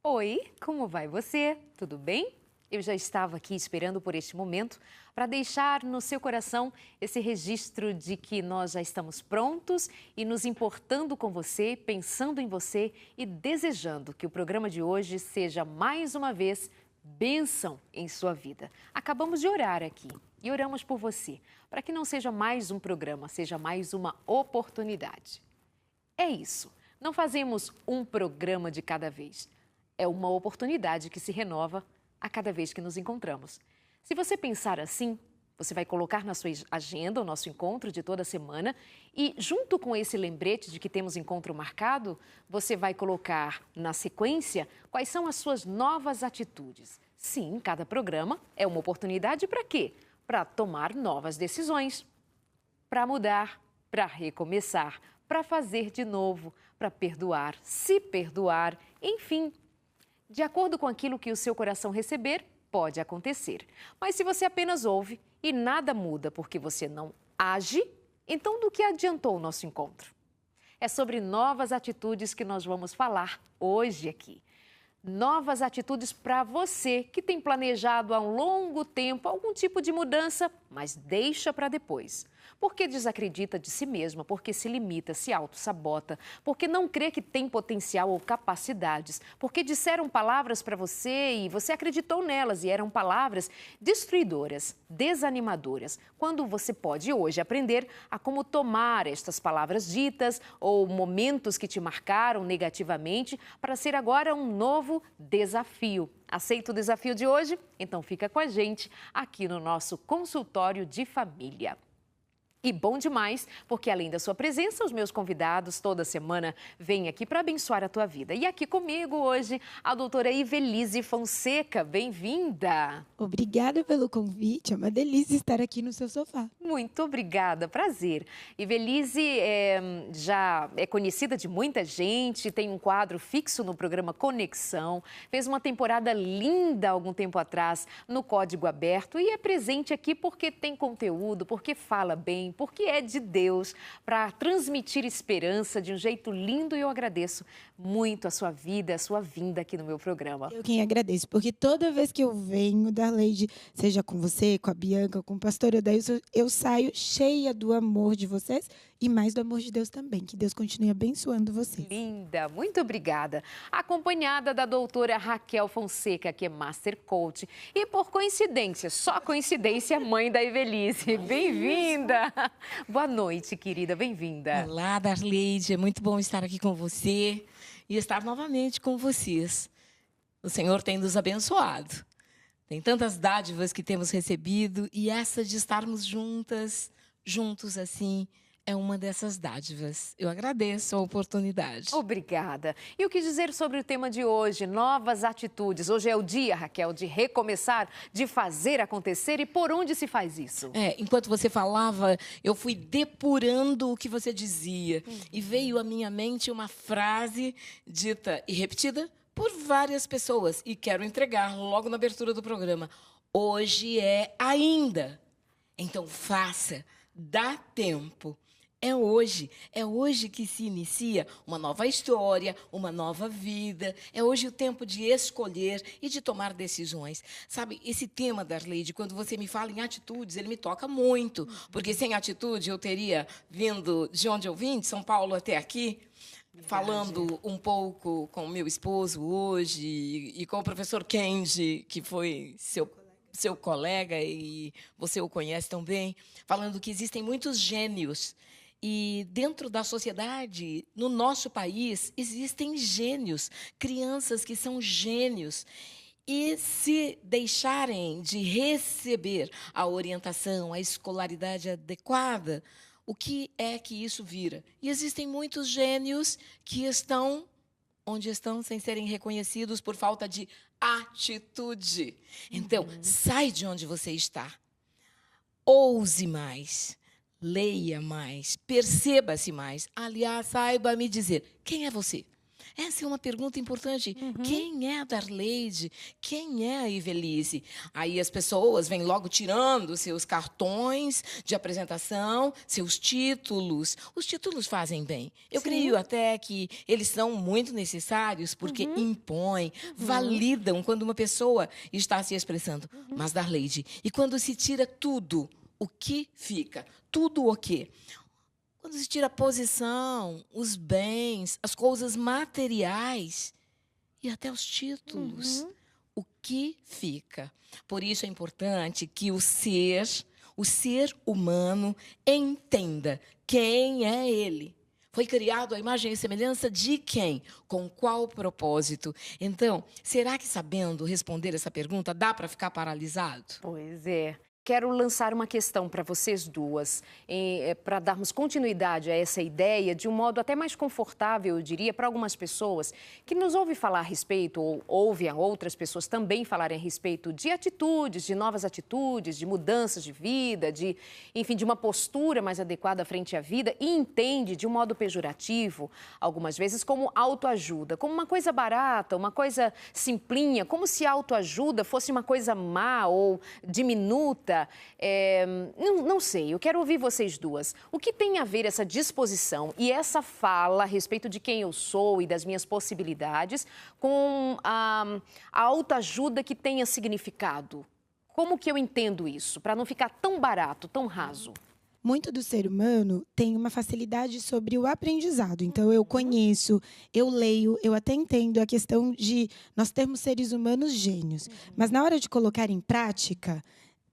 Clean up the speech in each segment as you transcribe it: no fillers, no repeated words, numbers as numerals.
Oi, como vai você? Tudo bem? Eu já estava aqui esperando por este momento para deixar no seu coração esse registro de que nós já estamos prontos e nos importando com você, pensando em você e desejando que o programa de hoje seja mais uma vez bênção em sua vida. Acabamos de orar aqui e oramos por você, para que não seja mais um programa, seja mais uma oportunidade. É isso. Não fazemos um programa de cada vez. É uma oportunidade que se renova a cada vez que nos encontramos. Se você pensar assim, você vai colocar na sua agenda o nosso encontro de toda semana e, junto com esse lembrete de que temos encontro marcado, você vai colocar na sequência quais são as suas novas atitudes. Sim, cada programa é uma oportunidade para quê? Para tomar novas decisões, para mudar, para recomeçar, para fazer de novo, para perdoar, se perdoar, enfim. De acordo com aquilo que o seu coração receber, pode acontecer. Mas se você apenas ouve e nada muda porque você não age, então do que adiantou o nosso encontro? É sobre novas atitudes que nós vamos falar hoje aqui. Novas atitudes para você que tem planejado há um longo tempo algum tipo de mudança, mas deixa para depois. Porque desacredita de si mesma, porque se limita, se auto-sabota, porque não crê que tem potencial ou capacidades, porque disseram palavras para você e você acreditou nelas e eram palavras destruidoras, desanimadoras. Quando você pode hoje aprender a como tomar estas palavras ditas ou momentos que te marcaram negativamente para ser agora um novo desafio. Aceita o desafio de hoje? Então fica com a gente aqui no nosso consultório de família. E bom demais, porque além da sua presença, os meus convidados toda semana vêm aqui para abençoar a tua vida. E aqui comigo hoje, a doutora Ivelise Fonseca, bem-vinda! Obrigada pelo convite, é uma delícia estar aqui no seu sofá. Muito obrigada, prazer. Ivelise já é conhecida de muita gente, tem um quadro fixo no programa Conexão, fez uma temporada linda há algum tempo atrás no Código Aberto e é presente aqui porque tem conteúdo, porque fala bem, porque é de Deus, para transmitir esperança de um jeito lindo e eu agradeço muito a sua vida, a sua vinda aqui no meu programa. Eu quem agradeço, porque toda vez que eu venho, Darleide, seja com você, com a Bianca, com o pastor Odailson, eu saio cheia do amor de vocês e mais do amor de Deus também. Que Deus continue abençoando vocês. Linda, muito obrigada. Acompanhada da doutora Raquel Fonseca, que é Master Coach e, por coincidência, só coincidência, mãe da Ivelise. Bem-vinda! Boa noite, querida, bem-vinda. Olá, Darleide, é muito bom estar aqui com você e estar novamente com vocês. O Senhor tem nos abençoado. Tem tantas dádivas que temos recebido e essa de estarmos juntos assim, é uma dessas dádivas. Eu agradeço a oportunidade. Obrigada. E o que dizer sobre o tema de hoje? Novas atitudes. Hoje é o dia, Raquel, de recomeçar, de fazer acontecer. E por onde se faz isso? Enquanto você falava, eu fui depurando o que você dizia. E veio à minha mente uma frase dita e repetida por várias pessoas. E quero entregar logo na abertura do programa. Hoje é ainda. Então faça, dá tempo. É hoje que se inicia uma nova história, uma nova vida. É hoje o tempo de escolher e de tomar decisões. Sabe, esse tema, Darleide, quando você me fala em atitudes, ele me toca muito. Porque sem atitude eu teria vindo de onde eu vim, de São Paulo até aqui, falando um pouco com o meu esposo hoje e com o professor Kendi, que foi seu colega e você o conhece tão bem, falando que existem muitos gênios. E dentro da sociedade, no nosso país, existem gênios, crianças que são gênios. E se deixarem de receber a orientação, a escolaridade adequada, o que é que isso vira? E existem muitos gênios que estão onde estão sem serem reconhecidos por falta de atitude. Então, sai de onde você está. Ouse mais. Leia mais, perceba-se mais. Aliás, saiba me dizer, quem é você? Essa é uma pergunta importante. Quem é a Darleide? Quem é a Ivelisse? Aí as pessoas vêm logo tirando seus cartões de apresentação, seus títulos. Os títulos fazem bem. Eu creio até que eles são muito necessários porque impõem, validam quando uma pessoa está se expressando. Mas, Darleide, e quando se tira tudo, o que fica? Tudo o quê? Quando se tira a posição, os bens, as coisas materiais e até os títulos, o que fica? Por isso é importante que o ser humano, entenda quem é ele. Foi criado à imagem e semelhança de quem? Com qual propósito? Então, será que sabendo responder essa pergunta dá para ficar paralisado? Pois é. Quero lançar uma questão para vocês duas, para darmos continuidade a essa ideia de um modo até mais confortável, eu diria, para algumas pessoas que nos ouvem falar a respeito, ou ouvem outras pessoas também falarem a respeito de atitudes, de novas atitudes, de mudanças de vida, enfim, de uma postura mais adequada frente à vida e entende de um modo pejorativo, algumas vezes, como autoajuda, como uma coisa barata, uma coisa simplinha, como se autoajuda fosse uma coisa má ou diminuta. Não sei, eu quero ouvir vocês duas. O que tem a ver essa disposição e essa fala a respeito de quem eu sou e das minhas possibilidades com a autoajuda que tenha significado? Como que eu entendo isso, para não ficar tão barato, tão raso? Muito do ser humano tem uma facilidade sobre o aprendizado. Então, eu conheço, eu leio, eu até entendo a questão de nós termos seres humanos gênios. Mas na hora de colocar em prática,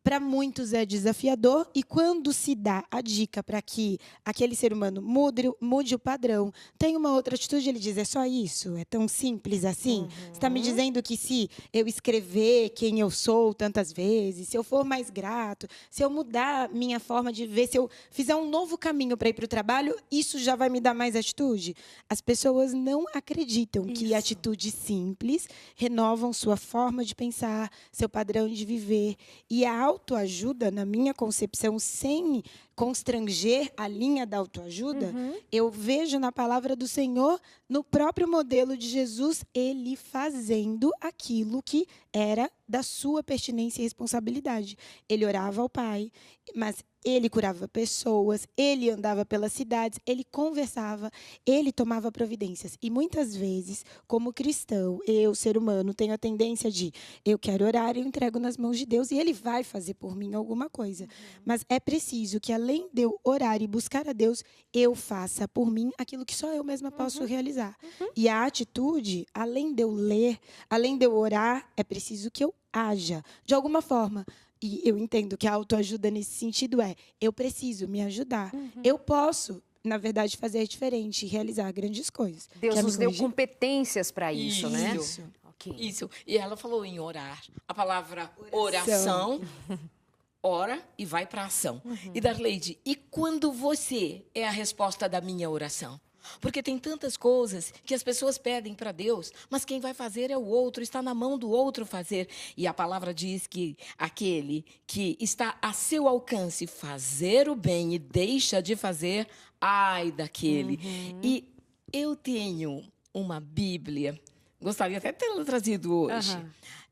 para muitos é desafiador e quando se dá a dica para que aquele ser humano mude o padrão, tem uma outra atitude, ele diz, é só isso? É tão simples assim? Você está me dizendo que se eu escrever quem eu sou tantas vezes, se eu for mais grato, se eu mudar minha forma de ver, se eu fizer um novo caminho para ir para o trabalho, isso já vai me dar mais atitude? As pessoas não acreditam que atitudes simples renovam sua forma de pensar, seu padrão de viver. E a autoajuda, na minha concepção, sem constranger a linha da autoajuda, eu vejo na palavra do Senhor, no próprio modelo de Jesus, ele fazendo aquilo que era da sua pertinência e responsabilidade. Ele orava ao Pai, mas ele curava pessoas, ele andava pelas cidades, ele conversava, ele tomava providências. E muitas vezes, como cristão, eu, ser humano, tenho a tendência de eu quero orar, eu entrego nas mãos de Deus e ele vai fazer por mim alguma coisa. Mas é preciso que, além de eu orar e buscar a Deus, eu faça por mim aquilo que só eu mesma posso realizar. E a atitude, além de eu ler, além de eu orar, é preciso que eu haja de alguma forma. E eu entendo que a autoajuda nesse sentido eu preciso me ajudar. Eu posso, na verdade, fazer diferente, realizar grandes coisas. Deus nos deu competências para isso, né? Isso. E ela falou em orar. A palavra oração ora e vai para a ação. E Darleide, e quando você é a resposta da minha oração? Porque tem tantas coisas que as pessoas pedem para Deus, mas quem vai fazer é o outro, está na mão do outro fazer. E a palavra diz que aquele que está a seu alcance fazer o bem e deixa de fazer, ai daquele. E eu tenho uma Bíblia, gostaria até de tê-la trazido hoje.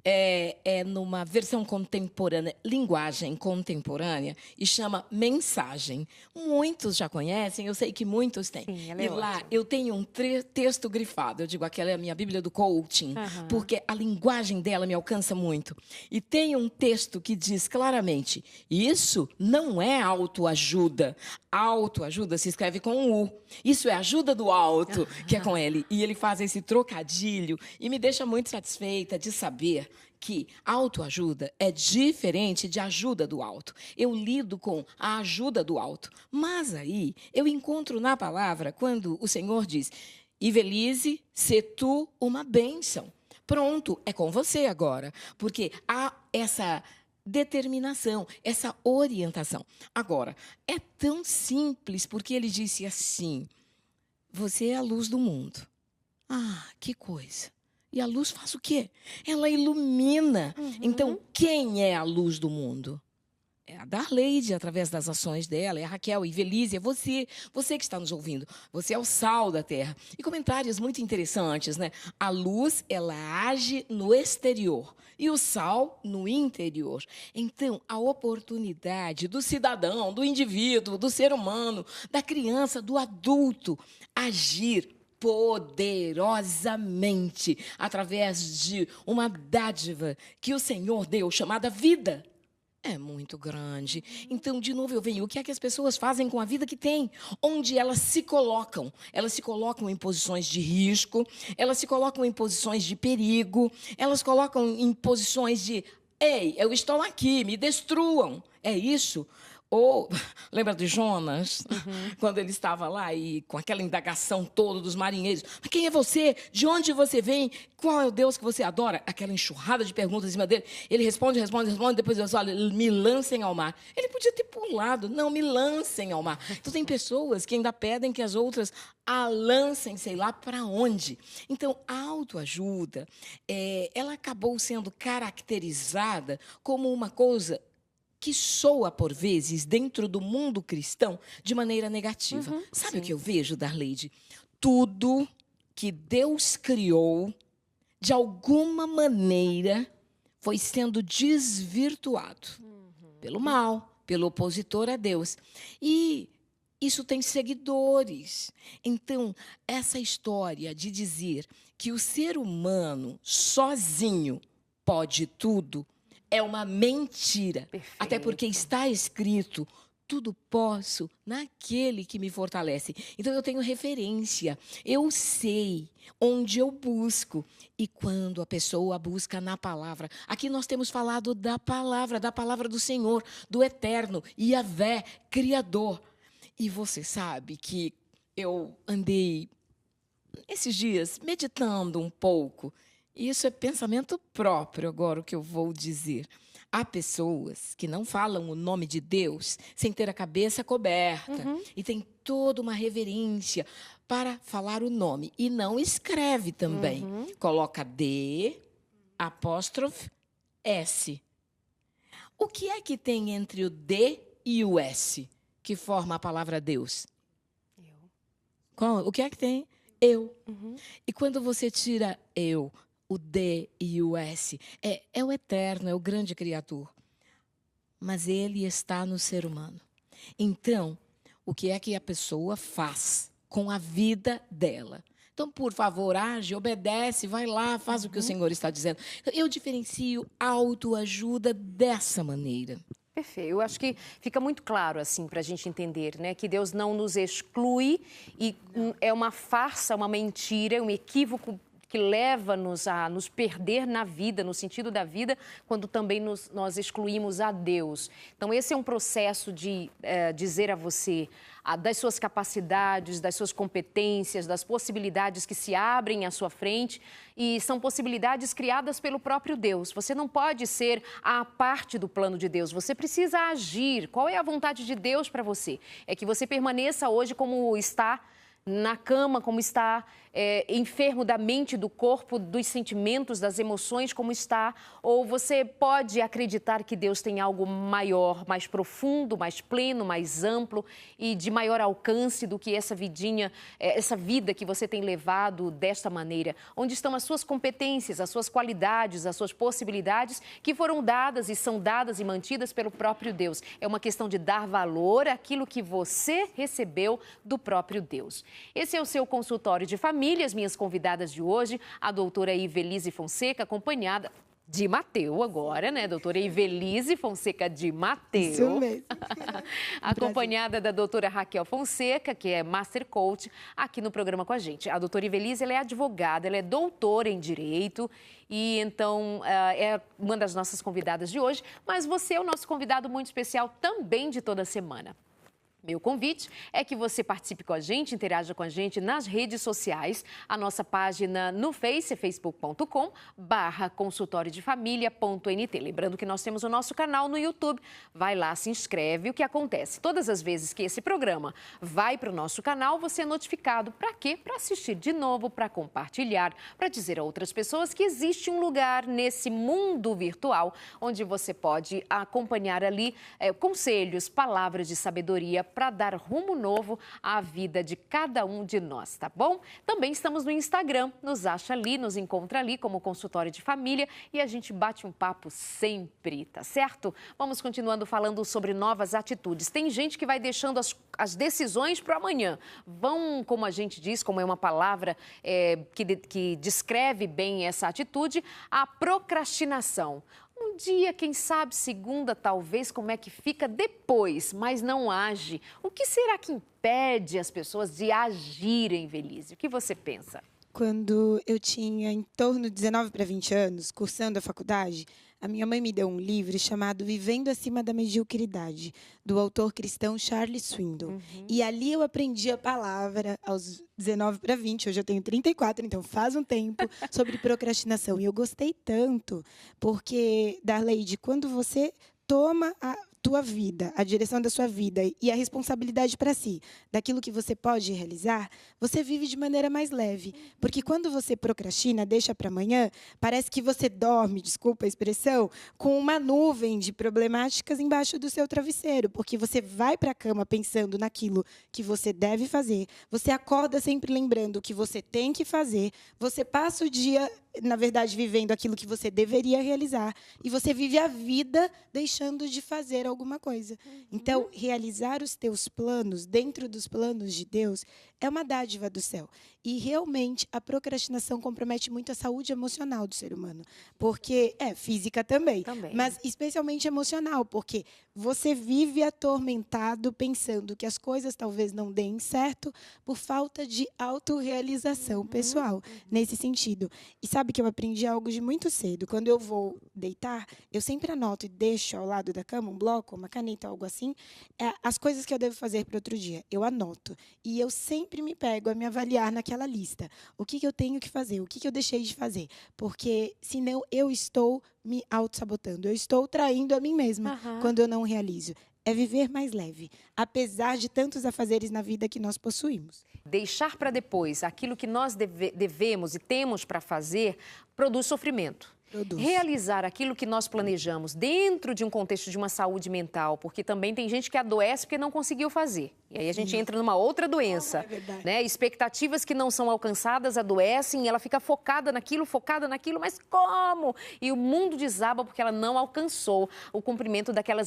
É numa versão contemporânea, linguagem contemporânea, e chama Mensagem. Muitos já conhecem, eu sei que muitos têm. Sim, e lá eu tenho um texto grifado, eu digo, aquela é a minha Bíblia do coaching, porque a linguagem dela me alcança muito. E tem um texto que diz claramente, isso não é autoajuda. Autoajuda se escreve com um U. Isso é ajuda do alto, que é com L. E ele faz esse trocadilho e me deixa muito satisfeita de saber que autoajuda é diferente de ajuda do alto. Eu lido com a ajuda do alto. Mas aí eu encontro na palavra quando o Senhor diz, Ivelisse, se tu uma bênção. Pronto, é com você agora. Porque há essa determinação, essa orientação. Agora, é tão simples porque ele disse assim, você é a luz do mundo. Ah, que coisa. E a luz faz o quê? Ela ilumina. Então, quem é a luz do mundo? É a Darleide, através das ações dela, é a Raquel, a Ivelise, é você que está nos ouvindo. Você é o sal da terra. E comentários muito interessantes, né? A luz, ela age no exterior e o sal no interior. Então, a oportunidade do cidadão, do indivíduo, do ser humano, da criança, do adulto, agir poderosamente através de uma dádiva que o Senhor deu, chamada vida, é muito grande. Então, de novo, eu venho. O que é que as pessoas fazem com a vida que têm? Onde elas se colocam? Elas se colocam em posições de risco, elas se colocam em posições de perigo, elas colocam em posições de: ei, eu estou aqui, me destruam. É isso? Ou, lembra de Jonas? Quando ele estava lá e com aquela indagação toda dos marinheiros. Mas quem é você? De onde você vem? Qual é o Deus que você adora? Aquela enxurrada de perguntas em cima dele. Ele responde, depois Deus fala: me lancem ao mar. Ele podia ter pulado. Não, me lancem ao mar. Então, tem pessoas que ainda pedem que as outras a lancem, sei lá para onde. Então, a autoajuda, ela acabou sendo caracterizada como uma coisa que soa, por vezes, dentro do mundo cristão, de maneira negativa. Sabe o que eu vejo, Darleide? Tudo que Deus criou, de alguma maneira, foi sendo desvirtuado pelo mal, pelo opositor a Deus. E isso tem seguidores. Então, essa história de dizer que o ser humano sozinho pode tudo é uma mentira. Perfeito. Até porque está escrito: tudo posso naquele que me fortalece. Então, eu tenho referência. Eu sei onde eu busco. E quando a pessoa busca na palavra. Aqui nós temos falado da palavra do Senhor, do Eterno, Yahvé, Criador. E você sabe que eu andei, esses dias, meditando um pouco. Isso é pensamento próprio, agora, o que eu vou dizer. Há pessoas que não falam o nome de Deus sem ter a cabeça coberta. E tem toda uma reverência para falar o nome. E não escreve também. Coloca D, apóstrofe, S. O que é que tem entre o D e o S que forma a palavra Deus? O que é que tem? Eu. E quando você tira eu, o D e o S, é o eterno, é o grande Criador. Mas ele está no ser humano. Então, o que é que a pessoa faz com a vida dela? Então, por favor, age, obedece, vai lá, faz o que o Senhor está dizendo. Eu diferencio autoajuda dessa maneira. Perfeito. Eu acho que fica muito claro, assim, para a gente entender, né? Que Deus não nos exclui e é uma farsa, uma mentira, um equívoco que leva-nos a nos perder na vida, no sentido da vida, quando também nós excluímos a Deus. Então, esse é um processo de dizer a você das suas capacidades, das suas competências, das possibilidades que se abrem à sua frente, e são possibilidades criadas pelo próprio Deus. Você não pode ser a parte do plano de Deus, você precisa agir. Qual é a vontade de Deus para você? É que você permaneça hoje como está, na cama, como está, enfermo da mente, do corpo, dos sentimentos, das emoções, como está, ou você pode acreditar que Deus tem algo maior, mais profundo, mais pleno, mais amplo e de maior alcance do que essa vidinha, essa vida que você tem levado desta maneira, onde estão as suas competências, as suas qualidades, as suas possibilidades que foram dadas e são dadas e mantidas pelo próprio Deus. É uma questão de dar valor àquilo que você recebeu do próprio Deus. Esse é o seu consultório de família. As minhas convidadas de hoje, a doutora Ivelise Fonseca, acompanhada de Mateu agora, né? Doutora Ivelise Fonseca de Mateu. Isso mesmo. Acompanhada da doutora Raquel Fonseca, que é Master Coach, aqui no programa com a gente. A doutora Ivelise, ela é advogada, ela é doutora em Direito e, então, é uma das nossas convidadas de hoje. Mas você é o nosso convidado muito especial também de toda semana. Meu convite é que você participe com a gente, interaja com a gente nas redes sociais. A nossa página no Face é facebook.com/consultoriodefamilia.nt. Lembrando que nós temos o nosso canal no YouTube. Vai lá, se inscreve. O que acontece? Todas as vezes que esse programa vai para o nosso canal, você é notificado. Para quê? Para assistir de novo, para compartilhar, para dizer a outras pessoas que existe um lugar nesse mundo virtual onde você pode acompanhar ali conselhos, palavras de sabedoria para dar rumo novo à vida de cada um de nós, tá bom? Também estamos no Instagram, nos acha ali, nos encontra ali como Consultório de Família e a gente bate um papo sempre, tá certo? Vamos continuando falando sobre novas atitudes. Tem gente que vai deixando as decisões para amanhã. Vão, como a gente diz, como é uma palavra que descreve bem essa atitude, a procrastinação. Um dia, quem sabe, segunda, talvez, como é que fica depois, mas não age. O que será que impede as pessoas de agirem, Velise? O que você pensa? Quando eu tinha em torno de 19 para 20 anos, cursando a faculdade, a minha mãe me deu um livro chamado Vivendo Acima da Mediocridade, do autor cristão Charles Swindoll. E ali eu aprendi a palavra aos 19 para 20, hoje eu tenho 34, então faz um tempo, sobre procrastinação. E eu gostei tanto, porque, Darleide, quando você toma a tua vida, a direção da sua vida e a responsabilidade para si, daquilo que você pode realizar, você vive de maneira mais leve. Porque quando você procrastina, deixa para amanhã, parece que você dorme, desculpa a expressão, com uma nuvem de problemáticas embaixo do seu travesseiro, porque você vai para a cama pensando naquilo que você deve fazer, você acorda sempre lembrando o que você tem que fazer, você passa o dia, na verdade, vivendo aquilo que você deveria realizar, e você vive a vida deixando de fazer alguma coisa. Então, realizar os teus planos dentro dos planos de Deus é uma dádiva do céu. E, realmente, a procrastinação compromete muito a saúde emocional do ser humano. Porque, física também, mas especialmente emocional, porque você vive atormentado pensando que as coisas talvez não deem certo por falta de autorrealização pessoal, nesse sentido. E sabe que eu aprendi algo de muito cedo. Quando eu vou deitar, eu sempre anoto e deixo ao lado da cama um bloco, uma caneta, algo assim, as coisas que eu devo fazer para outro dia. Eu anoto. E eu sempre me pego a me avaliar naquela lista. O que eu tenho que fazer? O que eu deixei de fazer? Porque, senão, eu estou me auto-sabotando. Eu estou traindo a mim mesma quando eu não realizo. É viver mais leve, apesar de tantos afazeres na vida que nós possuímos. Deixar para depois aquilo que nós devemos e temos para fazer produz sofrimento. Realizar aquilo que nós planejamos dentro de um contexto de uma saúde mental, porque também tem gente que adoece porque não conseguiu fazer. E aí a gente entra numa outra doença, né? Expectativas que não são alcançadas adoecem e ela fica focada naquilo, mas como? E o mundo desaba porque ela não alcançou o cumprimento daquela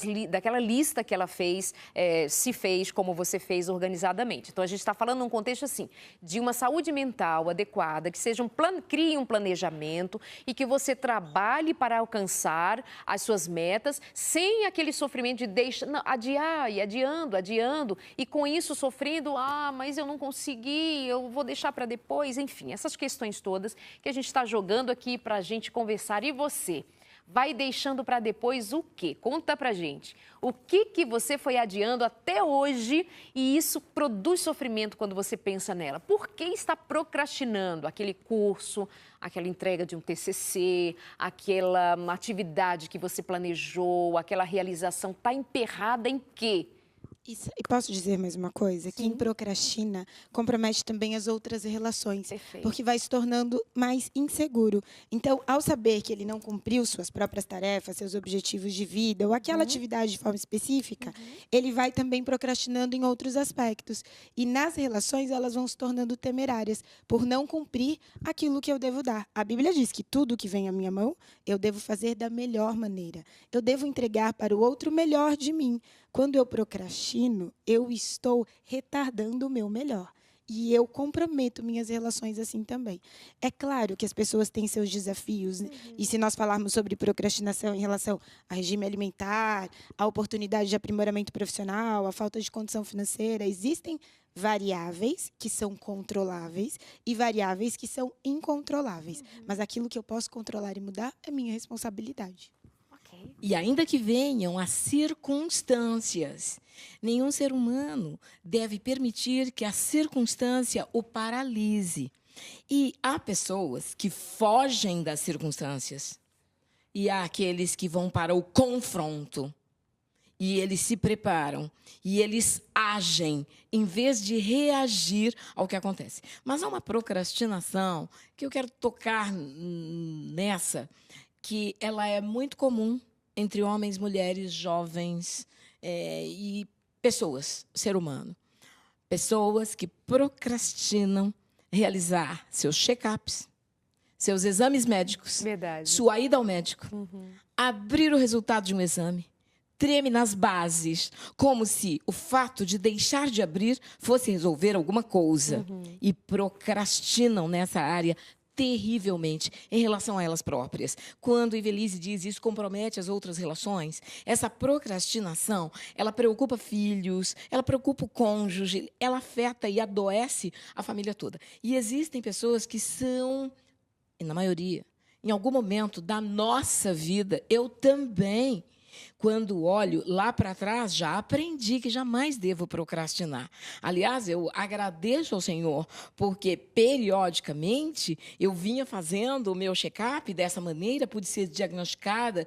lista que ela fez, se fez como você fez organizadamente. Então a gente está falando num contexto assim, de uma saúde mental adequada, que seja crie um planejamento e que você trabalhe para alcançar as suas metas sem aquele sofrimento de adiar e adiando e com isso sofrendo, mas eu não consegui, eu vou deixar para depois, enfim, essas questões todas que a gente está jogando aqui para a gente conversar. E você? Vai deixando para depois o quê? Conta pra gente. O que você foi adiando até hoje e isso produz sofrimento quando você pensa nela? Por que está procrastinando aquele curso, aquela entrega de um TCC, aquela atividade que você planejou, aquela realização? Está emperrada em quê? E posso dizer mais uma coisa? Quem procrastina compromete também as outras relações, porque vai se tornando mais inseguro. Então, ao saber que ele não cumpriu suas próprias tarefas, seus objetivos de vida ou aquela atividade de forma específica, ele vai também procrastinando em outros aspectos. E nas relações, elas vão se tornando temerárias por não cumprir aquilo que eu devo dar. A Bíblia diz que tudo que vem à minha mão, eu devo fazer da melhor maneira. Eu devo entregar para o outro o melhor de mim. Quando eu procrastino, eu estou retardando o meu melhor. E eu comprometo minhas relações assim também. É claro que as pessoas têm seus desafios. E se nós falarmos sobre procrastinação em relação a regime alimentar, a oportunidade de aprimoramento profissional, a falta de condição financeira, existem variáveis que são controláveis e variáveis que são incontroláveis. Mas aquilo que eu posso controlar e mudar é minha responsabilidade. E ainda que venham as circunstâncias, nenhum ser humano deve permitir que a circunstância o paralise. E há pessoas que fogem das circunstâncias. E há aqueles que vão para o confronto. E eles se preparam. E eles agem, em vez de reagir ao que acontece. Mas há uma procrastinação que eu quero tocar nessa, que ela é muito comum entre homens, mulheres, jovens e pessoas, ser humano. Pessoas que procrastinam realizar seus check-ups, seus exames médicos, Verdade. sua ida ao médico, abrir o resultado de um exame, treme nas bases, como se o fato de deixar de abrir fosse resolver alguma coisa. E procrastinam nessa área terrivelmente em relação a elas próprias. Quando Ivelisse diz isso compromete as outras relações, essa procrastinação, ela preocupa filhos, ela preocupa o cônjuge, ela afeta e adoece a família toda. E existem pessoas que são, e na maioria, em algum momento da nossa vida, eu também, quando olho lá para trás, já aprendi que jamais devo procrastinar. Aliás, eu agradeço ao Senhor, porque, periodicamente, eu vinha fazendo o meu check-up dessa maneira, pude ser diagnosticada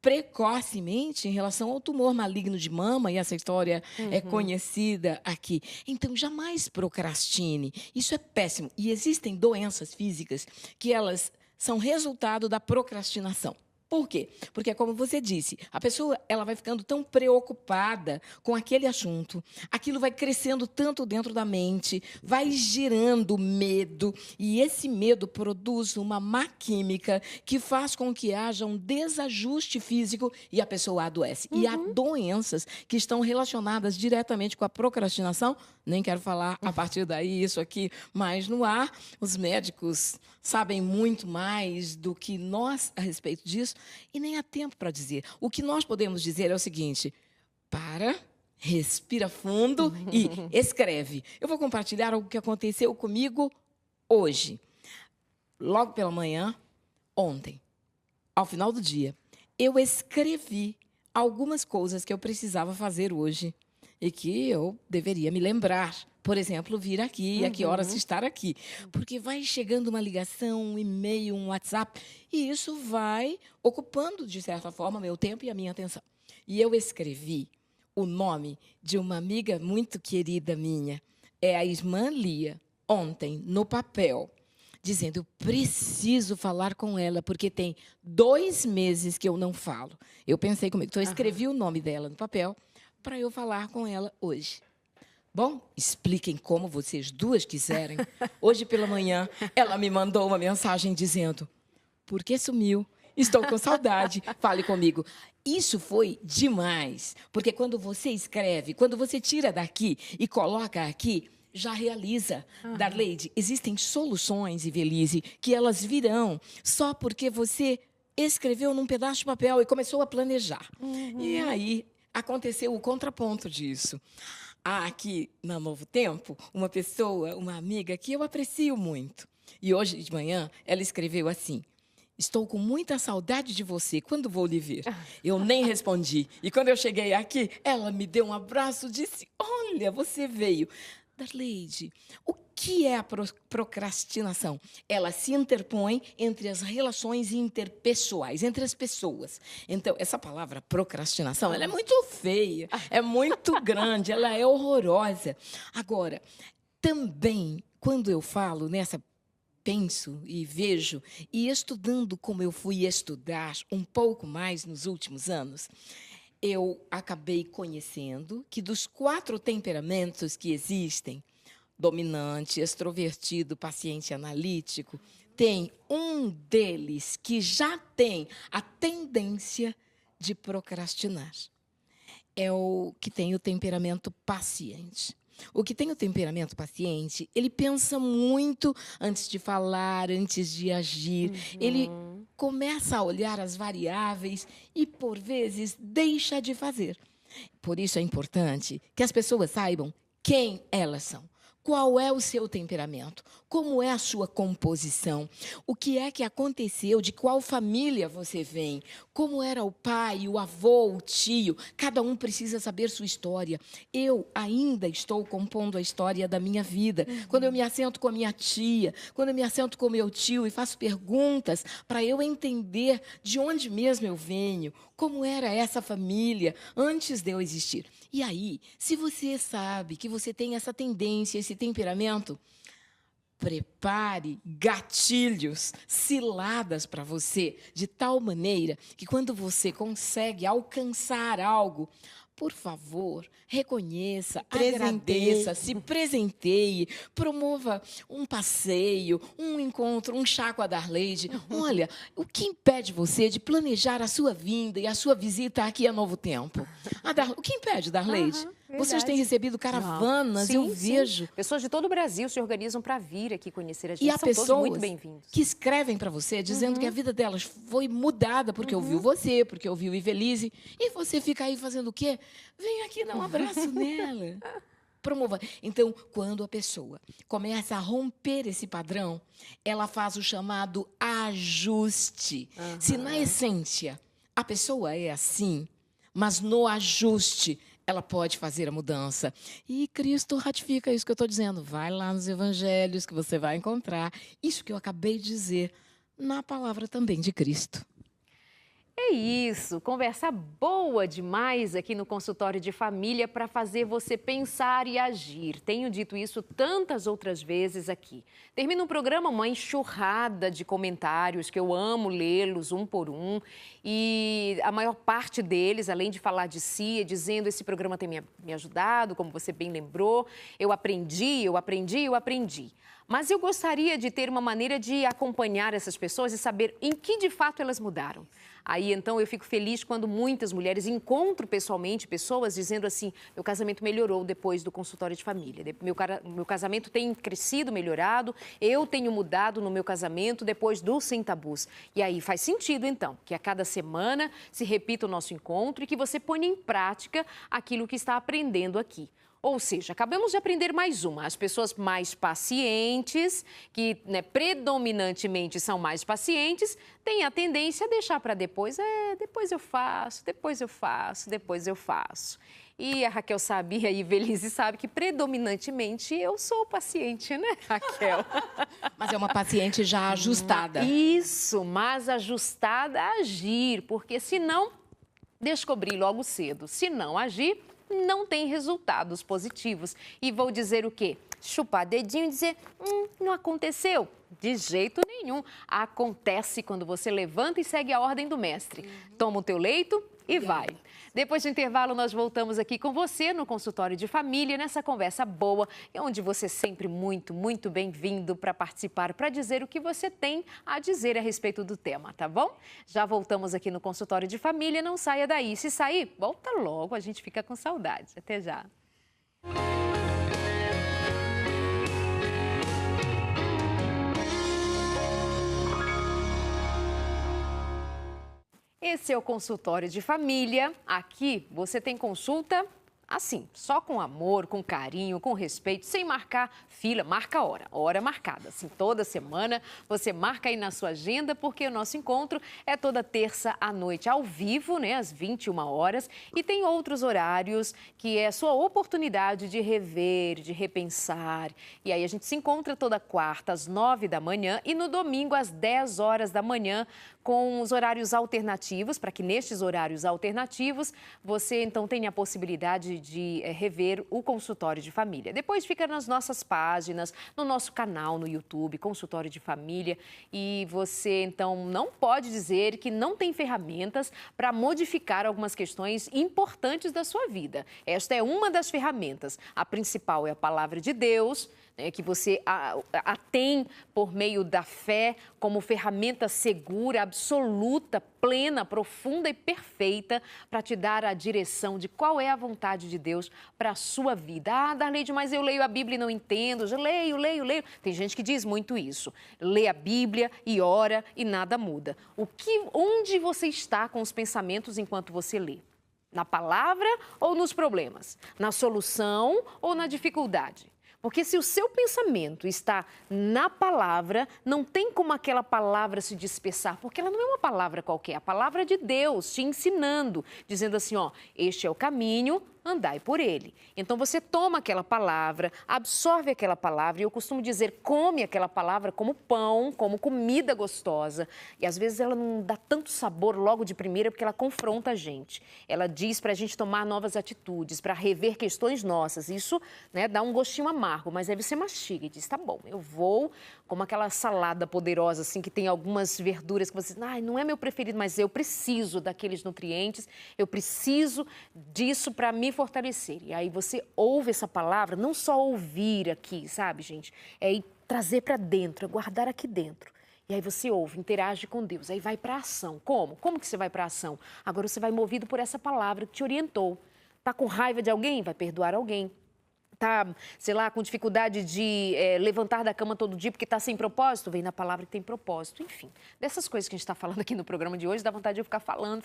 precocemente em relação ao tumor maligno de mama, e essa história é conhecida aqui. Então, jamais procrastine. Isso é péssimo. E existem doenças físicas que elas são resultado da procrastinação. Por quê? Porque, como você disse, a pessoa ela vai ficando tão preocupada com aquele assunto, aquilo vai crescendo tanto dentro da mente, vai gerando medo, e esse medo produz uma má química que faz com que haja um desajuste físico e a pessoa adoece. E há doenças que estão relacionadas diretamente com a procrastinação. Nem quero falar a partir daí isso aqui, mas no ar, os médicos sabem muito mais do que nós a respeito disso e nem há tempo para dizer. O que nós podemos dizer é o seguinte: para, respira fundo e escreve. Eu vou compartilhar algo que aconteceu comigo hoje. Logo pela manhã, ontem, ao final do dia, eu escrevi algumas coisas que eu precisava fazer hoje e que eu deveria me lembrar. Por exemplo, vir aqui e a que horas estar aqui. Porque vai chegando uma ligação, um e-mail, um WhatsApp, e isso vai ocupando, de certa forma, meu tempo e a minha atenção. E eu escrevi o nome de uma amiga muito querida minha, é a irmã Lia, ontem, no papel, dizendo, eu preciso falar com ela, porque tem 2 meses que eu não falo. Eu pensei comigo, então eu escrevi o nome dela no papel para eu falar com ela hoje. Bom, expliquem como vocês duas quiserem. Hoje pela manhã, ela me mandou uma mensagem dizendo, por que sumiu? Estou com saudade, fale comigo. Isso foi demais, porque quando você escreve, quando você tira daqui e coloca aqui, já realiza. Darleide, existem soluções, Ivelisse, que elas virão só porque você escreveu num pedaço de papel e começou a planejar. E aí aconteceu o contraponto disso. Há aqui, na Novo Tempo, uma pessoa, uma amiga, que eu aprecio muito. E hoje de manhã, ela escreveu assim, estou com muita saudade de você, quando vou lhe ver? Eu nem respondi. E quando eu cheguei aqui, ela me deu um abraço e disse, olha, você veio. Darleide, o que é a procrastinação? Ela se interpõe entre as relações interpessoais, entre as pessoas. Então, essa palavra procrastinação, ela é muito feia, é muito grande, ela é horrorosa. Agora, também, quando eu falo nessa, penso e vejo, e estudando como eu fui estudar um pouco mais nos últimos anos, eu acabei conhecendo que dos 4 temperamentos que existem, dominante, extrovertido, paciente, analítico, tem um deles que já tem a tendência de procrastinar. É o que tem o temperamento paciente. O que tem o temperamento paciente, ele pensa muito antes de falar, antes de agir. Ele começa a olhar as variáveis e, por vezes, deixa de fazer. Por isso é importante que as pessoas saibam quem elas são. Qual é o seu temperamento? Como é a sua composição? O que é que aconteceu? De qual família você vem? Como era o pai, o avô, o tio? Cada um precisa saber sua história. Eu ainda estou compondo a história da minha vida. Quando eu me assento com a minha tia, quando eu me assento com o meu tio e faço perguntas para eu entender de onde mesmo eu venho, como era essa família antes de eu existir. E aí, se você sabe que você tem essa tendência, esse temperamento, prepare gatilhos, ciladas para você, de tal maneira que quando você consegue alcançar algo, por favor, reconheça, agradeça, se presenteie, promova um passeio, um encontro, um chá com a Darleide. Olha, o que impede você de planejar a sua vinda e a sua visita aqui a Novo Tempo? O que impede, Darleide? Vocês têm recebido caravanas, sim, eu vejo. Sim. Pessoas de todo o Brasil se organizam para vir aqui conhecer a gente. E há São pessoas todos muito bem-vindos. que escrevem para você, dizendo que a vida delas foi mudada porque ouviu você, porque ouviu Ivelise. E você fica aí fazendo o quê? Vem aqui dar um abraço nela. Promova. Então, quando a pessoa começa a romper esse padrão, ela faz o chamado ajuste. Se na essência a pessoa é assim, mas no ajuste ela pode fazer a mudança. E Cristo ratifica isso que eu estou dizendo. Vai lá nos evangelhos que você vai encontrar isso que eu acabei de dizer na palavra também de Cristo. É isso, conversa boa demais aqui no consultório de família para fazer você pensar e agir. Tenho dito isso tantas outras vezes aqui. Termina o programa uma enxurrada de comentários que eu amo lê-los um por um e a maior parte deles, além de falar de si, é dizendo esse programa tem me ajudado, como você bem lembrou, eu aprendi. Mas eu gostaria de ter uma maneira de acompanhar essas pessoas e saber em que de fato elas mudaram. Aí, então, eu fico feliz quando muitas mulheres encontro pessoalmente pessoas dizendo assim, meu casamento melhorou depois do consultório de família, meu casamento tem crescido, melhorado, eu tenho mudado no meu casamento depois do Sem Tabus. E aí faz sentido, então, que a cada semana se repita o nosso encontro e que você ponha em prática aquilo que está aprendendo aqui. Ou seja, acabamos de aprender mais uma. As pessoas mais pacientes, que predominantemente são mais pacientes, têm a tendência a deixar para depois. Depois eu faço. E a Raquel sabia, e a Ivelise sabe que predominantemente eu sou paciente, né, Raquel? Mas é uma paciente já ajustada. Isso, mas ajustada a agir, porque se não, descobri logo cedo. Se não agir, não tem resultados positivos. E vou dizer o quê? Chupar dedinho e dizer, não aconteceu. De jeito nenhum. Acontece quando você levanta e segue a ordem do mestre. Toma o teu leito e vai. Depois do intervalo, nós voltamos aqui com você no consultório de família, nessa conversa boa, onde você é sempre muito, muito bem-vindo para participar, para dizer o que você tem a dizer a respeito do tema, tá bom? Já voltamos aqui no consultório de família, não saia daí. Se sair, volta logo, a gente fica com saudade. Até já. Esse é o consultório de família. Aqui você tem consulta assim, só com amor, com carinho, com respeito, sem marcar fila, marca a hora marcada. Assim, toda semana você marca aí na sua agenda, porque o nosso encontro é toda terça à noite, ao vivo, né, às 21 horas. E tem outros horários que é a sua oportunidade de rever, de repensar. E aí a gente se encontra toda quarta às 9 da manhã e no domingo às 10 horas da manhã, com os horários alternativos, para que nestes horários alternativos você então tenha a possibilidade de rever o consultório de família. Depois fica nas nossas páginas, no nosso canal no YouTube, Consultório de Família, e você então não pode dizer que não tem ferramentas para modificar algumas questões importantes da sua vida. Esta é uma das ferramentas. A principal é a Palavra de Deus, que você a tem por meio da fé como ferramenta segura, absoluta, plena, profunda e perfeita para te dar a direção de qual é a vontade de Deus para a sua vida. Ah, Darleide, mas eu leio a Bíblia e não entendo, já leio. Tem gente que diz muito isso. Lê a Bíblia e ora e nada muda. Onde você está com os pensamentos enquanto você lê? Na palavra ou nos problemas? Na solução ou na dificuldade? Porque se o seu pensamento está na palavra, não tem como aquela palavra se dispersar, porque ela não é uma palavra qualquer, é a palavra de Deus te ensinando, dizendo assim, ó, este é o caminho, andai por ele. Então você toma aquela palavra, absorve aquela palavra, e eu costumo dizer, come aquela palavra como pão, como comida gostosa. E às vezes ela não dá tanto sabor logo de primeira, porque ela confronta a gente. Ela diz para a gente tomar novas atitudes, para rever questões nossas. Isso, né, dá um gostinho amargo, mas aí você mastiga e diz, tá bom, eu vou, como aquela salada poderosa, assim, que tem algumas verduras que você diz, não é meu preferido, mas eu preciso daqueles nutrientes, eu preciso disso para me fortalecer. E aí você ouve essa palavra, não só ouvir aqui, sabe, gente? É ir trazer para dentro, é guardar aqui dentro. E aí você ouve, interage com Deus, aí vai para a ação. Como? Como que você vai para a ação? Agora você vai movido por essa palavra que te orientou. Tá com raiva de alguém? Vai perdoar alguém. Tá, sei lá, com dificuldade de levantar da cama todo dia porque está sem propósito, vem na palavra que tem propósito. Enfim, dessas coisas que a gente está falando aqui no programa de hoje, dá vontade de eu ficar falando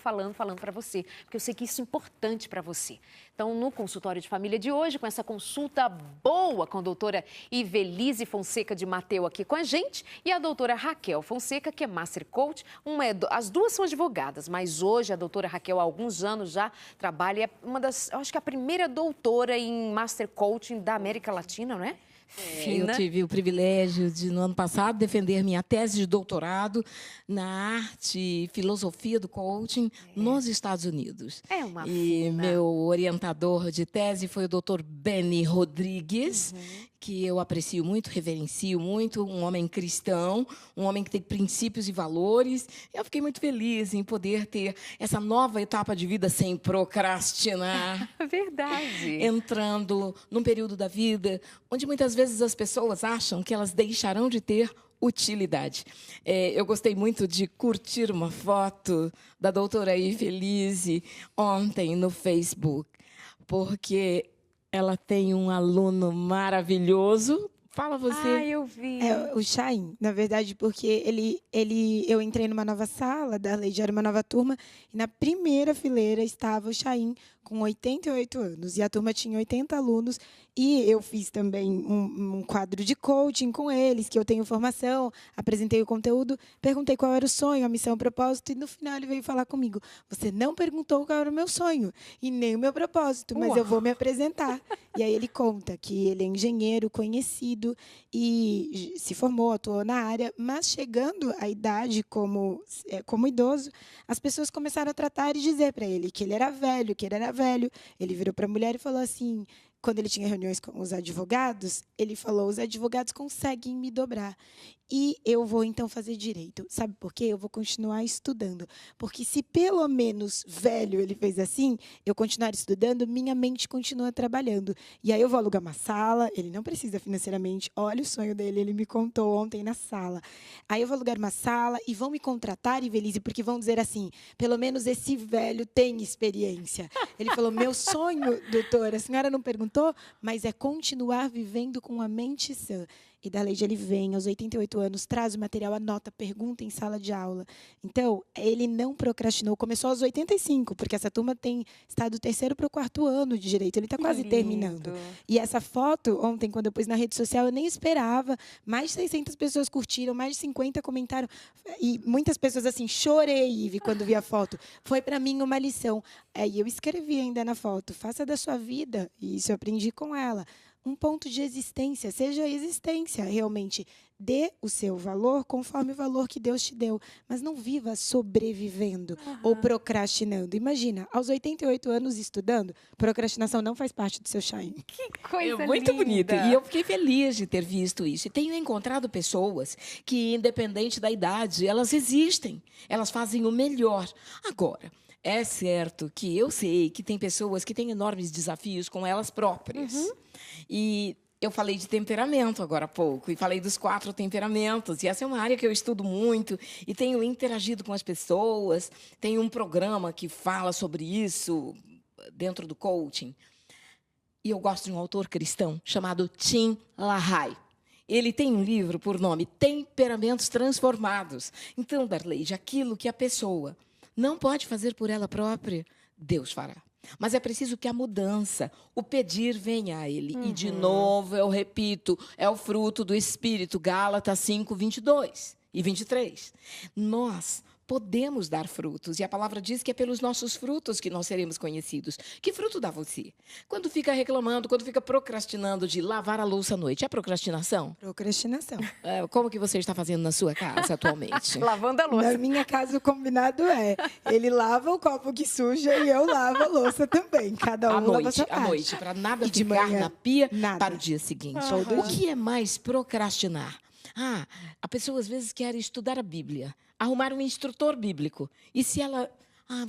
para você, porque eu sei que isso é importante para você. Então, no consultório de família de hoje, com essa consulta boa com a doutora Ivelise Fonseca de Mateu aqui com a gente e a doutora Raquel Fonseca, que é Master Coach. As duas são advogadas, mas hoje a doutora Raquel, há alguns anos já, trabalha, é uma das, eu acho que a primeira doutora em Master Coach da América Latina, não é? Eu tive o privilégio de, no ano passado, defender minha tese de doutorado na arte e filosofia do coaching nos Estados Unidos. É uma E fina. meu orientador de tese foi o Dr. Benny Rodrigues, que eu aprecio muito, reverencio muito, um homem cristão, um homem que tem princípios e valores. Eu fiquei muito feliz em poder ter essa nova etapa de vida sem procrastinar. Verdade. Entrando num período da vida onde muitas vezes as pessoas acham que elas deixarão de ter utilidade. Eu gostei muito de curtir uma foto da doutora Ivelise ontem no Facebook, porque ela tem um aluno maravilhoso. Fala você. Eu vi. É o Chaim, na verdade, porque eu entrei numa nova sala, Darley já era uma nova turma, e na primeira fileira estava o Chaim, com 88 anos, e a turma tinha 80 alunos, e eu fiz também um quadro de coaching com eles, que eu tenho formação, apresentei o conteúdo, perguntei qual era o sonho, a missão, o propósito, e no final ele veio falar comigo, você não perguntou qual era o meu sonho, e nem o meu propósito, mas eu vou me apresentar. E aí ele conta que ele é engenheiro conhecido, e se formou, atuou na área, mas chegando à idade como idoso, as pessoas começaram a tratar e dizer para ele que ele era velho, que ele era velho. Ele virou para a mulher e falou assim, quando ele tinha reuniões com os advogados, ele falou, os advogados conseguem me dobrar. E eu vou, então, fazer direito. Sabe por quê? Eu vou continuar estudando. Porque se, pelo menos, velho, ele fez assim, eu continuar estudando, minha mente continua trabalhando. E aí eu vou alugar uma sala, ele não precisa financeiramente. Olha o sonho dele, ele me contou ontem na sala. Aí eu vou alugar uma sala e vão me contratar, Ivelise, porque vão dizer assim, pelo menos esse velho tem experiência. Ele falou, meu sonho, doutora, a senhora não perguntou, mas é continuar vivendo com a mente sã. E da Leide ele vem aos 88 anos, traz o material, anota, pergunta em sala de aula. Então, ele não procrastinou, começou aos 85, porque essa turma tem estado do 3º para o 4º ano de direito, ele está quase terminando. E essa foto, ontem, quando eu pus na rede social, eu nem esperava, mais de 600 pessoas curtiram, mais de 50 comentaram, e muitas pessoas assim, chorei, Ive, quando vi a foto. Foi para mim uma lição. E eu escrevi ainda na foto, faça da sua vida, e isso eu aprendi com ela, um ponto de existência, seja a existência realmente, dê o seu valor conforme o valor que Deus te deu, mas não viva sobrevivendo ou procrastinando. Imagina, aos 88 anos estudando, procrastinação não faz parte do seu shine. Que coisa muito linda. bonito. E eu fiquei feliz de ter visto isso. E tenho encontrado pessoas que, independente da idade, elas existem, elas fazem o melhor. Agora, é certo que eu sei que tem pessoas que têm enormes desafios com elas próprias. E eu falei de temperamento agora há pouco, e falei dos 4 temperamentos. E essa é uma área que eu estudo muito, e tenho interagido com as pessoas. Tem um programa que fala sobre isso dentro do coaching. E eu gosto de um autor cristão chamado Tim LaHaye. Ele tem um livro por nome Temperamentos Transformados. Então, Darley, aquilo que a pessoa não pode fazer por ela própria, Deus fará. Mas é preciso que a mudança, o pedir venha a ele. E, de novo, eu repito, é o fruto do Espírito. Gálatas 5, 22 e 23. Nós podemos dar frutos. E a palavra diz que é pelos nossos frutos que nós seremos conhecidos. Que fruto dá você? Quando fica reclamando, quando fica procrastinando de lavar a louça à noite, é procrastinação? Procrastinação. Como que você está fazendo na sua casa atualmente? Lavando a louça. Na minha casa, o combinado é: ele lava o copo que suja e eu lavo a louça também. Cada um lava a sua parte. À noite, para nada E de ficar manhã, na pia nada. para o dia seguinte. Todo O que é mais procrastinar? A pessoa às vezes quer estudar a Bíblia, arrumar um instrutor bíblico. E se ela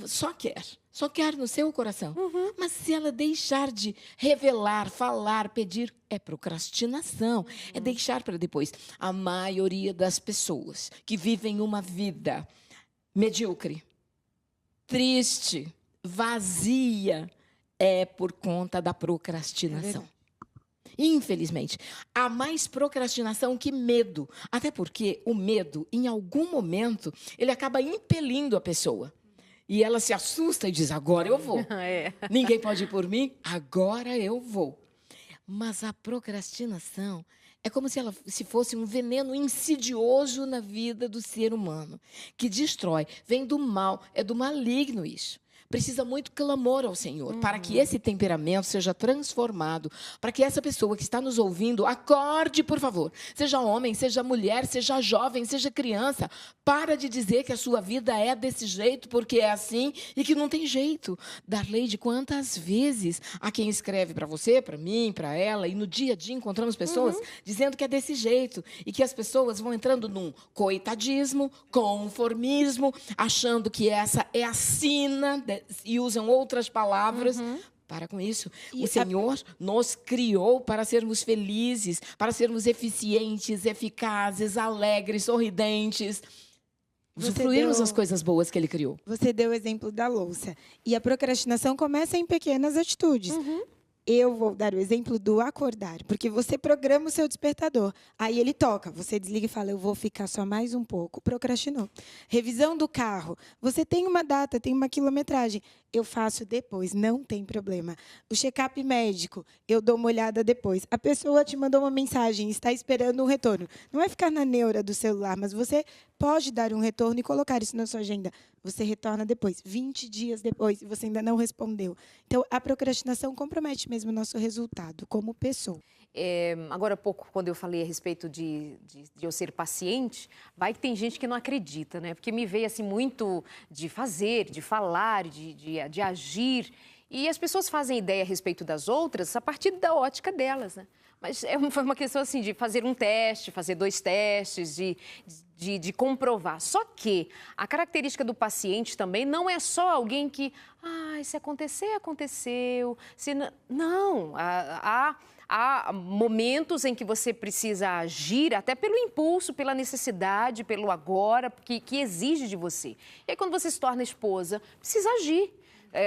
só quer no seu coração. Mas se ela deixar de revelar, falar, pedir, é procrastinação. É deixar para depois. A maioria das pessoas que vivem uma vida medíocre, triste, vazia, é por conta da procrastinação. Infelizmente, há mais procrastinação que medo. Até porque o medo, em algum momento, ele acaba impelindo a pessoa. E ela se assusta e diz, agora eu vou. Ninguém pode ir por mim, agora eu vou. Mas a procrastinação é como se ela fosse um veneno insidioso na vida do ser humano, que destrói, vem do mal, é do maligno isso. Precisa muito clamor ao Senhor para que esse temperamento seja transformado, para que essa pessoa que está nos ouvindo acorde, por favor. Seja homem, seja mulher, seja jovem, seja criança. Para de dizer que a sua vida é desse jeito, porque é assim e que não tem jeito. Darleide, quantas vezes há quem escreve para você, para mim, para ela, e no dia a dia encontramos pessoas dizendo que é desse jeito e que as pessoas vão entrando num coitadismo, conformismo, achando que essa é a sina e usam outras palavras. Para com isso. O Senhor nos criou para sermos felizes, para sermos eficientes, eficazes, alegres, sorridentes. Usufruirmos as coisas boas que Ele criou. Você deu o exemplo da louça. E a procrastinação começa em pequenas atitudes. Eu vou dar o exemplo do acordar, porque você programa o seu despertador. Aí ele toca, você desliga e fala, eu vou ficar só mais um pouco. Procrastinou. Revisão do carro. Você tem uma data, tem uma quilometragem. Eu faço depois, não tem problema. O check-up médico, eu dou uma olhada depois. A pessoa te mandou uma mensagem, está esperando um retorno. Não é ficar na neura do celular, mas você pode dar um retorno e colocar isso na sua agenda. Você retorna depois, 20 dias depois, e você ainda não respondeu. Então, a procrastinação compromete mesmo o nosso resultado como pessoa. Agora há pouco, quando eu falei a respeito de eu ser paciente, vai que tem gente que não acredita, né? Porque me veio assim muito de fazer, de falar, de agir. E as pessoas fazem ideia a respeito das outras a partir da ótica delas, né? Mas foi uma questão assim de fazer um teste, fazer 2 testes, de comprovar. Só que a característica do paciente também não é só alguém que, se acontecer, aconteceu. Se não, há momentos em que você precisa agir até pelo impulso, pela necessidade, pelo agora, que exige de você. E aí, quando você se torna esposa, precisa agir.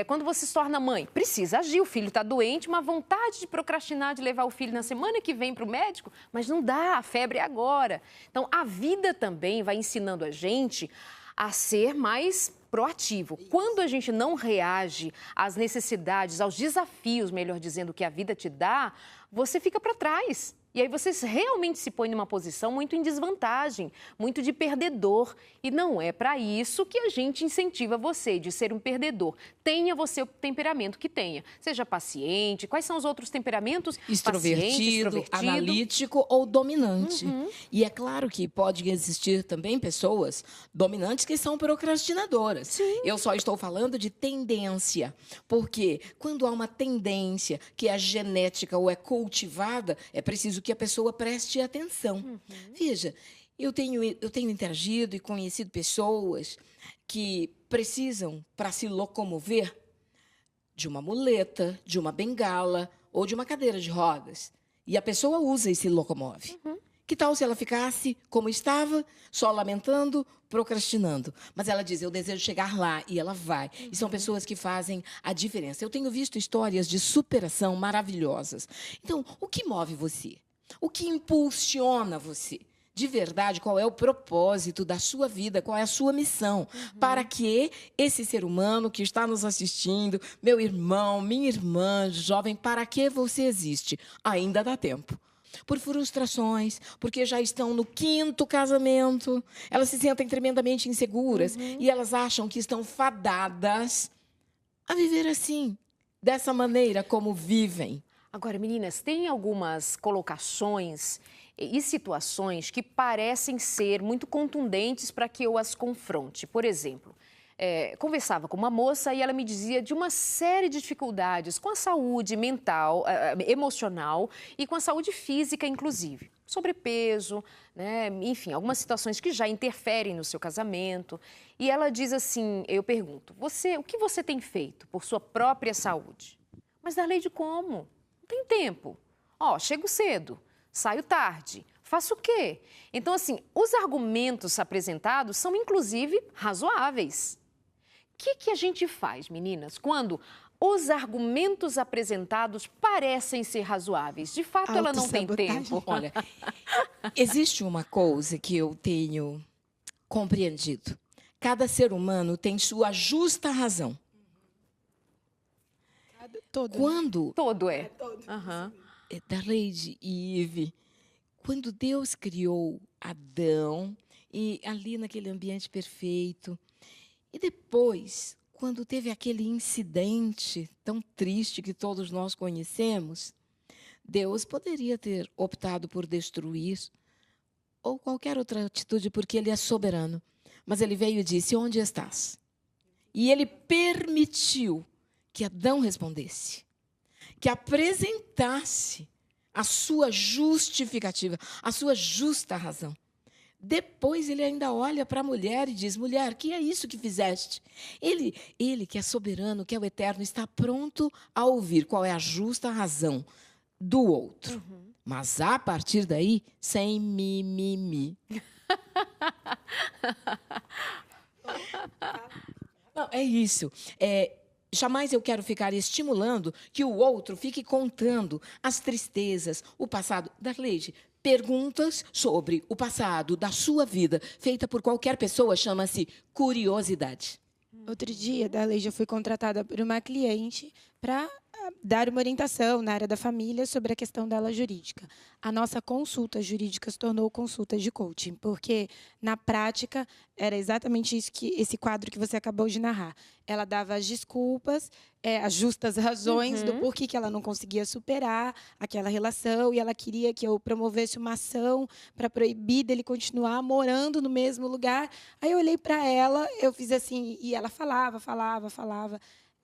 Quando você se torna mãe, precisa agir. O filho está doente, uma vontade de procrastinar, de levar o filho na semana que vem para o médico, mas não dá, a febre é agora. Então, a vida também vai ensinando a gente a ser mais proativo. Quando a gente não reage às necessidades, aos desafios, melhor dizendo, que a vida te dá, você fica para trás. E aí você realmente se põe numa posição muito em desvantagem, muito de perdedor. E não é para isso que a gente incentiva você de ser um perdedor. Tenha você o temperamento que tenha. Seja paciente. Quais são os outros temperamentos? Extrovertido, analítico ou dominante. E é claro que pode existir também pessoas dominantes que são procrastinadoras. Sim. Eu só estou falando de tendência. Porque quando há uma tendência que é genética ou é cultivada, é preciso que a pessoa preste atenção. Veja, eu tenho interagido e conhecido pessoas que precisam, para se locomover, de uma muleta, de uma bengala ou de uma cadeira de rodas. E a pessoa usa e se locomove. Que tal se ela ficasse como estava, só lamentando, procrastinando? Mas ela diz, eu desejo chegar lá, e ela vai. E são pessoas que fazem a diferença. Eu tenho visto histórias de superação maravilhosas. Então, o que move você? O que impulsiona você? de verdade qual é o propósito da sua vida, qual é a sua missão, para que esse ser humano que está nos assistindo, meu irmão, minha irmã, jovem, para que você existe? Ainda dá tempo. Por frustrações, porque já estão no 5º casamento, elas se sentem tremendamente inseguras e elas acham que estão fadadas a viver assim, dessa maneira como vivem. Agora, meninas, tem algumas colocações e situações que parecem ser muito contundentes para que eu as confronte. Por exemplo, conversava com uma moça e ela me dizia de uma série de dificuldades com a saúde mental, emocional e com a saúde física, inclusive. Sobrepeso, né? Enfim, algumas situações que já interferem no seu casamento. E ela diz assim, eu pergunto, o que você tem feito por sua própria saúde? Mas, Darleide, como? Não tem tempo. Chego cedo, saio tarde, faço o quê? Então, assim, os argumentos apresentados são, inclusive, razoáveis. O que a gente faz, meninas, quando os argumentos apresentados parecem ser razoáveis? De fato, ela não tem tempo. Olha, existe uma coisa que eu tenho compreendido. Cada ser humano tem sua justa razão. Todo. Quando... Todo é. Todo. Darleide e Ive, quando Deus criou Adão, e ali naquele ambiente perfeito, e depois, quando teve aquele incidente tão triste que todos nós conhecemos, Deus poderia ter optado por destruir ou qualquer outra atitude, porque Ele é soberano. Mas Ele veio e disse, onde estás? E Ele permitiu que Adão respondesse, que apresentasse a sua justificativa, a sua justa razão. Depois ele ainda olha para a mulher e diz, mulher, que é isso que fizeste? Ele que é soberano, que é o eterno, está pronto a ouvir qual é a justa razão do outro. Mas a partir daí, sem mimimi. Não, é isso. Jamais eu quero ficar estimulando que o outro fique contando as tristezas, o passado. Darleide, perguntas sobre o passado da sua vida, feita por qualquer pessoa, chama-se curiosidade. Outro dia, Darleide, eu fui contratada por uma cliente para dar uma orientação na área da família sobre a questão dela jurídica. A nossa consulta jurídica se tornou consulta de coaching, porque, na prática, era exatamente isso esse quadro que você acabou de narrar. Ela dava as desculpas, as justas razões do porquê que ela não conseguia superar aquela relação, e ela queria que eu promovesse uma ação para proibir dele continuar morando no mesmo lugar. Aí eu olhei para ela, eu fiz assim, e ela falava.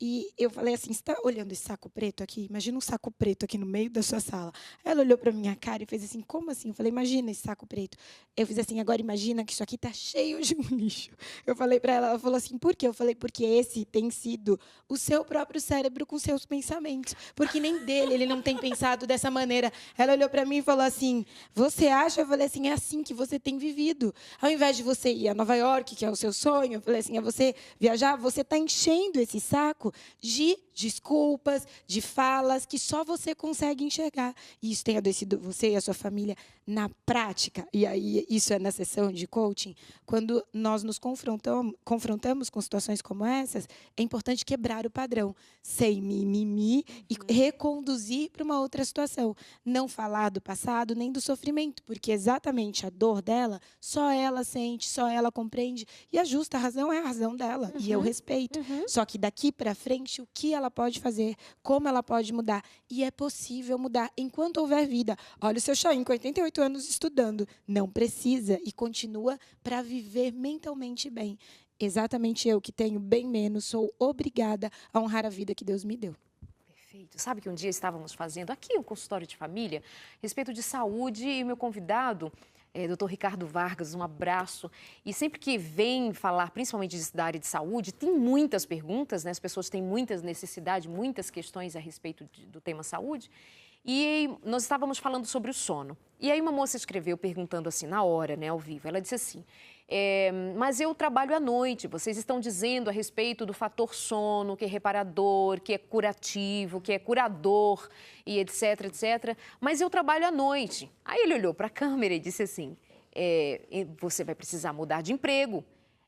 E eu falei assim, você está olhando esse saco preto aqui? Imagina um saco preto aqui no meio da sua sala. Ela olhou para minha cara e fez assim, como assim? Eu falei, imagina esse saco preto. Eu fiz assim, agora imagina que isso aqui está cheio de um lixo. Eu falei para ela, ela falou assim, por quê? Eu falei, porque esse tem sido o seu próprio cérebro com seus pensamentos. Porque nem dele, ele não tem pensado dessa maneira. Ela olhou para mim e falou assim, você acha? Eu falei assim, é assim que você tem vivido. Ao invés de você ir a Nova York, que é o seu sonho, eu falei assim, é você viajar, você está enchendo esse saco de desculpas, de falas que só você consegue enxergar. E isso tem adoecido você e a sua família na prática. E aí, isso é na sessão de coaching. Quando nós nos confrontamos com situações como essas, é importante quebrar o padrão, sem mimimi, e reconduzir para uma outra situação. Não falar do passado nem do sofrimento, porque exatamente a dor dela, só ela sente, só ela compreende. E a justa razão é a razão dela, e eu respeito. Só que daqui para frente, o que ela pode fazer, como ela pode mudar. E é possível mudar enquanto houver vida. Olha o seu Chaim, com 88 anos estudando. Não precisa e continua para viver mentalmente bem. Exatamente eu, que tenho bem menos, sou obrigada a honrar a vida que Deus me deu. Perfeito. Sabe que um dia estávamos fazendo aqui um consultório de família, a respeito de saúde, e o meu convidado, Dr. Ricardo Vargas, um abraço. E sempre que vem falar, principalmente da área de saúde, tem muitas perguntas, né? As pessoas têm muitas necessidades, muitas questões a respeito do tema saúde. E nós estávamos falando sobre o sono. E aí uma moça escreveu perguntando assim, na hora, né, ao vivo, ela disse assim, mas eu trabalho à noite, vocês estão dizendo a respeito do fator sono, que é reparador, que é curativo, que é curador, e etc, etc, mas eu trabalho à noite. Aí ele olhou para a câmera e disse assim, você vai precisar mudar de emprego.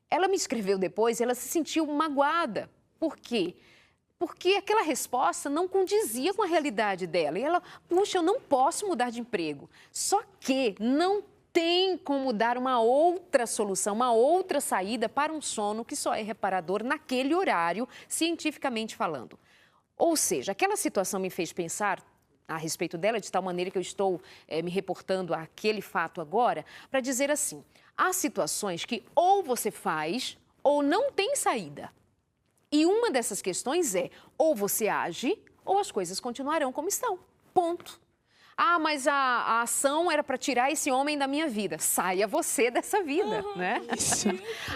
Ela me escreveu depois, ela se sentiu magoada. Por quê? Porque aquela resposta não condizia com a realidade dela. E ela, puxa, eu não posso mudar de emprego. Só que não tem como dar uma outra solução, uma outra saída para um sono que só é reparador naquele horário, cientificamente falando. Ou seja, aquela situação me fez pensar a respeito dela, de tal maneira que eu estou me reportando àquele fato agora, para dizer assim, há situações que ou você faz ou não tem saída. E uma dessas questões é, ou você age, ou as coisas continuarão como estão. Ponto. Ah, mas a ação era para tirar esse homem da minha vida. Saia você dessa vida, né?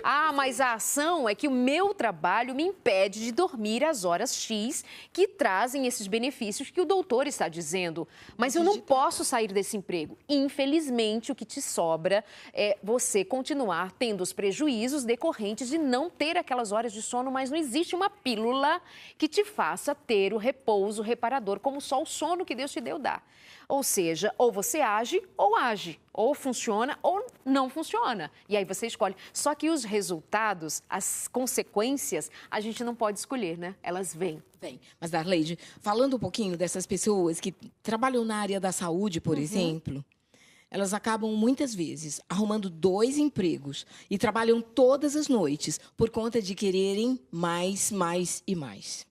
Ah, mas a ação é que o meu trabalho me impede de dormir às horas X que trazem esses benefícios que o doutor está dizendo. Mas eu não posso sair desse emprego. Infelizmente, o que te sobra é você continuar tendo os prejuízos decorrentes de não ter aquelas horas de sono, mas não existe uma pílula que te faça ter o repouso reparador, como só o sono que Deus te deu dá. Ou seja, ou você age, ou funciona ou não funciona. E aí você escolhe. Só que os resultados, as consequências, a gente não pode escolher, né? Elas vêm. Bem, mas Darleide, falando um pouquinho dessas pessoas que trabalham na área da saúde, por exemplo, elas acabam muitas vezes arrumando 2 empregos e trabalham todas as noites por conta de quererem mais, mais e mais.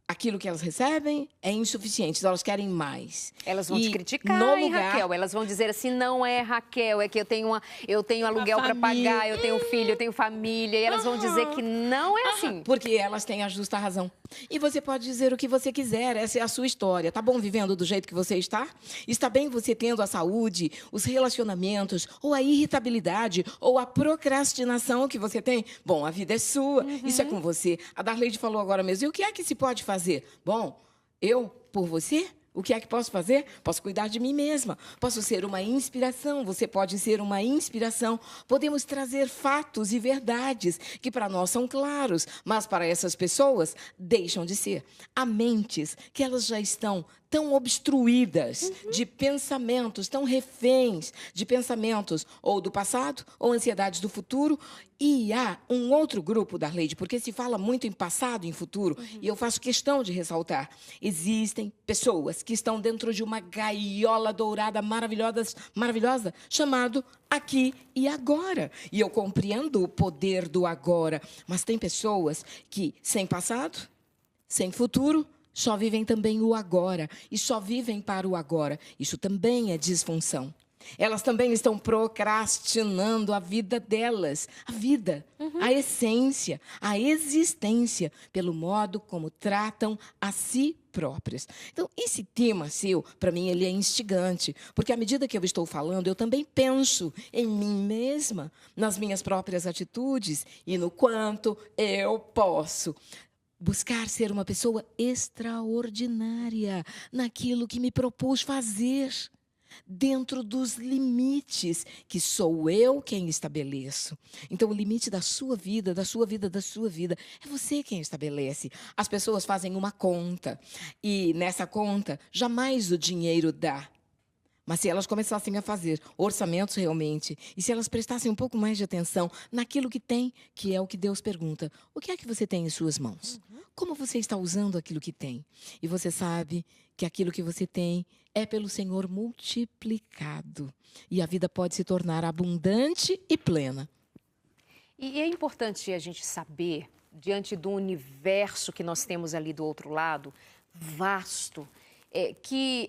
Aquilo que elas recebem é insuficiente, elas querem mais. Elas vão te criticar, hein, Raquel? Elas vão dizer assim, não é, Raquel, é que eu tenho aluguel para pagar, eu tenho filho, eu tenho família, e elas vão dizer que não é assim. Porque elas têm a justa razão. E você pode dizer o que você quiser, essa é a sua história. Tá bom vivendo do jeito que você está? Está bem você tendo a saúde, os relacionamentos, ou a irritabilidade, ou a procrastinação que você tem? Bom, a vida é sua, isso é com você. A Darleide falou agora mesmo, e o que é que se pode fazer? Bom, eu, por você, o que é que posso fazer? Posso cuidar de mim mesma. Posso ser uma inspiração. Você pode ser uma inspiração. Podemos trazer fatos e verdades que para nós são claros, mas para essas pessoas deixam de ser. Há mentes que elas já estão tão obstruídas de pensamentos, tão reféns de pensamentos ou do passado ou ansiedades do futuro. E há um outro grupo, Darleide, porque se fala muito em passado e em futuro, e eu faço questão de ressaltar. Existem pessoas que estão dentro de uma gaiola dourada maravilhosa, chamado aqui e agora. E eu compreendo o poder do agora, mas tem pessoas que, sem passado, sem futuro, só vivem também o agora e só vivem para o agora. Isso também é disfunção. Elas também estão procrastinando a vida delas, a vida, a essência, a existência, pelo modo como tratam a si próprias. Então, esse tema seu, para mim, ele é instigante, porque à medida que eu estou falando, eu também penso em mim mesma, nas minhas próprias atitudes e no quanto eu posso buscar ser uma pessoa extraordinária naquilo que me propus fazer, dentro dos limites que sou eu quem estabeleço. Então, o limite da sua vida, é você quem estabelece. As pessoas fazem uma conta e, nessa conta, jamais o dinheiro dá. Mas se elas começassem a fazer orçamentos realmente, e se elas prestassem um pouco mais de atenção naquilo que tem, que é o que Deus pergunta, o que é que você tem em suas mãos? Como você está usando aquilo que tem? E você sabe que aquilo que você tem é pelo Senhor multiplicado. E a vida pode se tornar abundante e plena. E é importante a gente saber, diante do universo que nós temos ali do outro lado, vasto, que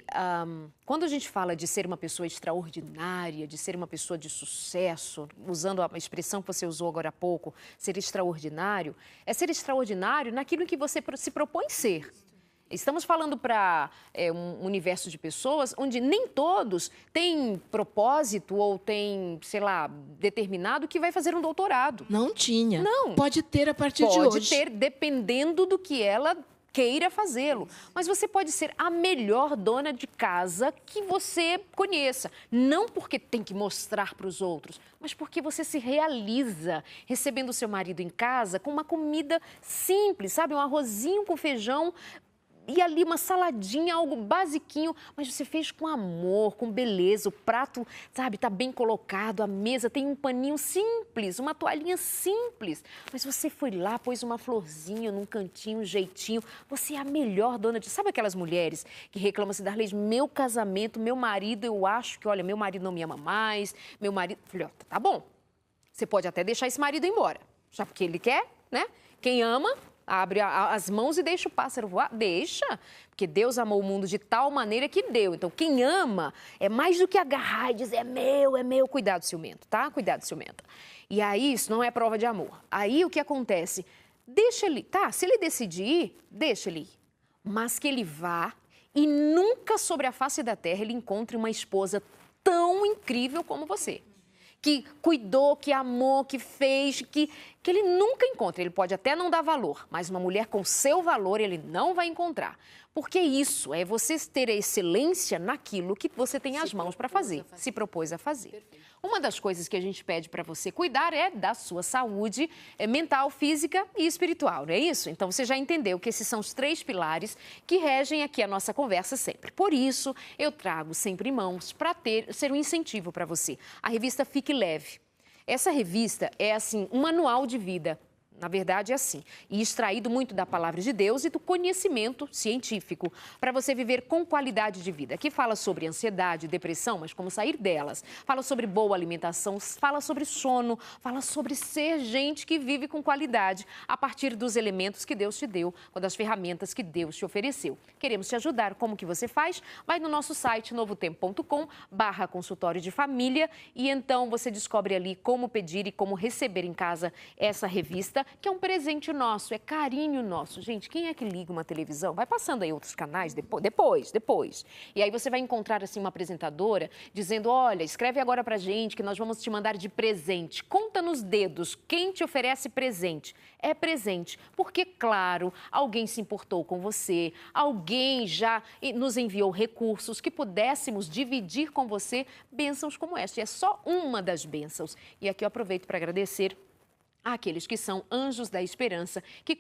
quando a gente fala de ser uma pessoa extraordinária, de ser uma pessoa de sucesso, usando a expressão que você usou agora há pouco, ser extraordinário, é ser extraordinário naquilo que você se propõe ser. Estamos falando para um universo de pessoas onde nem todos têm propósito ou têm, sei lá, determinado que vai fazer um doutorado. Não tinha. Não. Pode ter a partir de hoje. Pode ter, dependendo do que ela queira fazê-lo. Mas você pode ser a melhor dona de casa que você conheça. Não porque tem que mostrar para os outros, mas porque você se realiza recebendo o seu marido em casa com uma comida simples, sabe? Um arrozinho com feijão e ali uma saladinha, algo basiquinho, mas você fez com amor, com beleza, o prato, sabe, tá bem colocado, a mesa tem um paninho simples, uma toalhinha simples, mas você foi lá, pôs uma florzinha num cantinho, um jeitinho, você é a melhor dona de... Sabe aquelas mulheres que reclamam assim, Darley, meu casamento, meu marido, eu acho que, olha, meu marido não me ama mais, meu marido... Falei, ó, tá bom, você pode até deixar esse marido embora, já porque ele quer, né? Quem ama... Abre as mãos e deixa o pássaro voar. Deixa, porque Deus amou o mundo de tal maneira que deu. Então, quem ama é mais do que agarrar e dizer é meu. Cuidado, ciumento, tá? Cuidado, ciumenta. E aí, isso não é prova de amor. Aí, o que acontece? Deixa ele, tá? Se ele decidir ir, deixa ele ir. Mas que ele vá e nunca sobre a face da terra ele encontre uma esposa tão incrível como você. Que cuidou, que amou, que fez, que ele nunca encontra. Ele pode até não dar valor, mas uma mulher com seu valor ele não vai encontrar. Porque isso é você ter a excelência naquilo que você tem as mãos para fazer, se propôs a fazer. Perfeito. Uma das coisas que a gente pede para você cuidar é da sua saúde mental, física e espiritual, não é isso? Então você já entendeu que esses são os 3 pilares que regem aqui a nossa conversa sempre. Por isso, eu trago sempre em mãos para ser um incentivo para você. A revista Fique Leve. Essa revista é, assim, um manual de vida. Na verdade, é assim, e extraído muito da palavra de Deus e do conhecimento científico, para você viver com qualidade de vida. Aqui fala sobre ansiedade, depressão, mas como sair delas. Fala sobre boa alimentação, fala sobre sono, fala sobre ser gente que vive com qualidade a partir dos elementos que Deus te deu, ou das ferramentas que Deus te ofereceu. Queremos te ajudar. Como que você faz? Vai no nosso site novotempo.com/consultório de família e então você descobre ali como pedir e como receber em casa essa revista, que é um presente nosso, é carinho nosso. Gente, quem é que liga uma televisão? Vai passando aí outros canais depois. E aí você vai encontrar, assim, uma apresentadora dizendo, olha, escreve agora pra gente que nós vamos te mandar de presente. Conta nos dedos quem te oferece presente. É presente, porque, claro, alguém se importou com você, alguém já nos enviou recursos que pudéssemos dividir com você bênçãos como esta. E é só uma das bênçãos. E aqui eu aproveito para agradecer àqueles que são anjos da esperança, que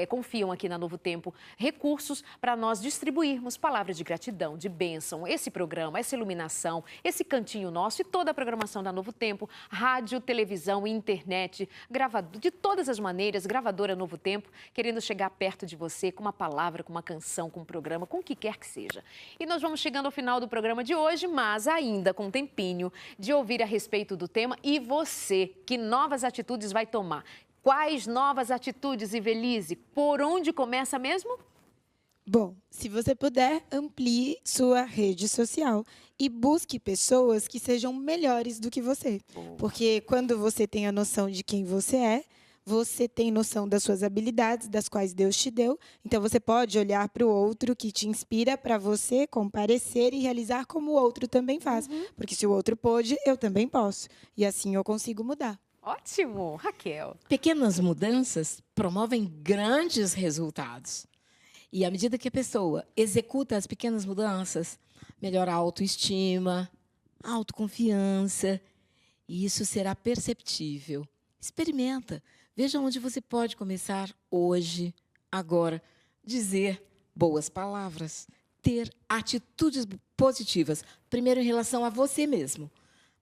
confiam aqui na Novo Tempo recursos para nós distribuirmos palavras de gratidão, de bênção, esse programa, essa iluminação, esse cantinho nosso e toda a programação da Novo Tempo, rádio, televisão, internet, gravador, de todas as maneiras, gravadora Novo Tempo, querendo chegar perto de você com uma palavra, com uma canção, com um programa, com o que quer que seja. E nós vamos chegando ao final do programa de hoje, mas ainda com um tempinho de ouvir a respeito do tema e você, que novas atitudes vai tomar. Quais novas atitudes, Ivelise? Por onde começa mesmo? Bom, se você puder, amplie sua rede social e busque pessoas que sejam melhores do que você. Porque quando você tem a noção de quem você é, você tem noção das suas habilidades, das quais Deus te deu. Então, você pode olhar para o outro que te inspira para você comparecer e realizar como o outro também faz. Porque se o outro pôde, eu também posso. E assim eu consigo mudar. Ótimo, Raquel. Pequenas mudanças promovem grandes resultados. E à medida que a pessoa executa as pequenas mudanças, melhora a autoestima, a autoconfiança, e isso será perceptível. Experimenta, veja onde você pode começar hoje, agora, dizer boas palavras, ter atitudes positivas, primeiro em relação a você mesmo.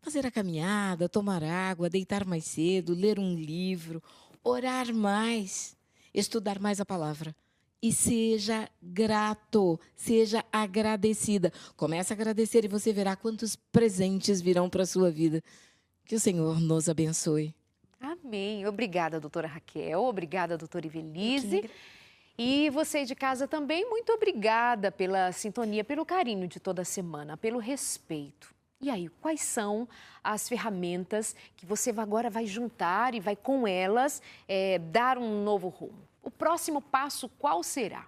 Fazer a caminhada, tomar água, deitar mais cedo, ler um livro, orar mais, estudar mais a palavra. E seja grato, seja agradecida. Comece a agradecer e você verá quantos presentes virão para a sua vida. Que o Senhor nos abençoe. Amém. Obrigada, doutora Raquel. Obrigada, doutora Ivelise. E você de casa também, muito obrigada pela sintonia, pelo carinho de toda semana, pelo respeito. E aí, quais são as ferramentas que você agora vai juntar e vai, com elas, dar um novo rumo? O próximo passo qual será?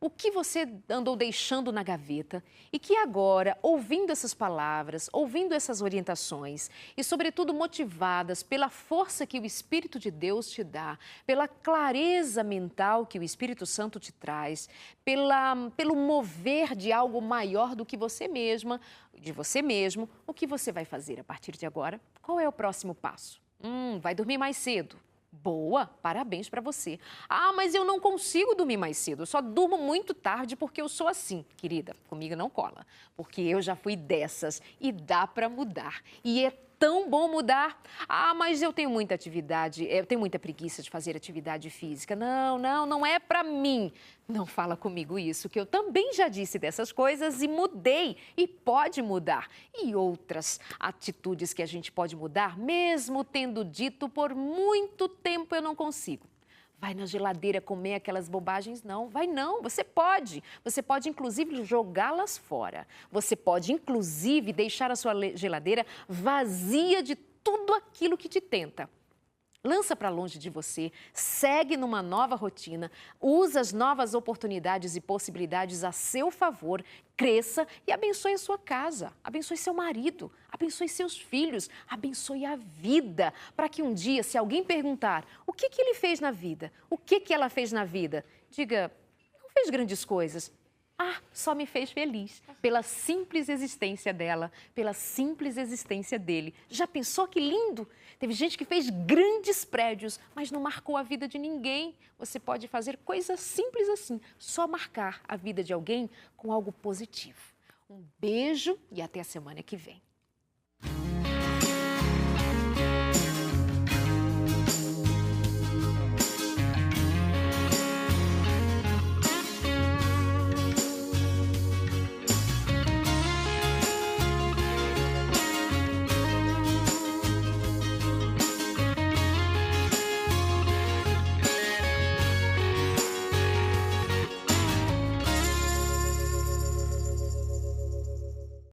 O que você andou deixando na gaveta e que agora, ouvindo essas palavras, ouvindo essas orientações e, sobretudo, motivadas pela força que o Espírito de Deus te dá, pela clareza mental que o Espírito Santo te traz, pelo mover de algo maior do que você mesma, de você mesmo, o que você vai fazer a partir de agora? Qual é o próximo passo? Vai dormir mais cedo? Boa, parabéns para você. Ah, mas eu não consigo dormir mais cedo, eu só durmo muito tarde porque eu sou assim. Querida, comigo não cola, porque eu já fui dessas e dá para mudar. E é tão bom mudar. Ah, mas eu tenho muita atividade, eu tenho muita preguiça de fazer atividade física. Não é para mim. Não fala comigo isso, que eu também já disse dessas coisas e mudei. E pode mudar. E outras atitudes que a gente pode mudar, mesmo tendo dito por muito tempo eu não consigo. Vai na geladeira comer aquelas bobagens? Não, vai não. Você pode. Você pode, inclusive, jogá-las fora. Você pode, inclusive, deixar a sua geladeira vazia de tudo aquilo que te tenta. Lança para longe de você, segue numa nova rotina, usa as novas oportunidades e possibilidades a seu favor, cresça e abençoe a sua casa, abençoe seu marido, abençoe seus filhos, abençoe a vida, para que um dia, se alguém perguntar o que ele fez na vida, o que ela fez na vida, diga, não fez grandes coisas. Ah, só me fez feliz pela simples existência dela, pela simples existência dele. Já pensou que lindo? Teve gente que fez grandes prédios, mas não marcou a vida de ninguém. Você pode fazer coisas simples assim, só marcar a vida de alguém com algo positivo. Um beijo e até a semana que vem.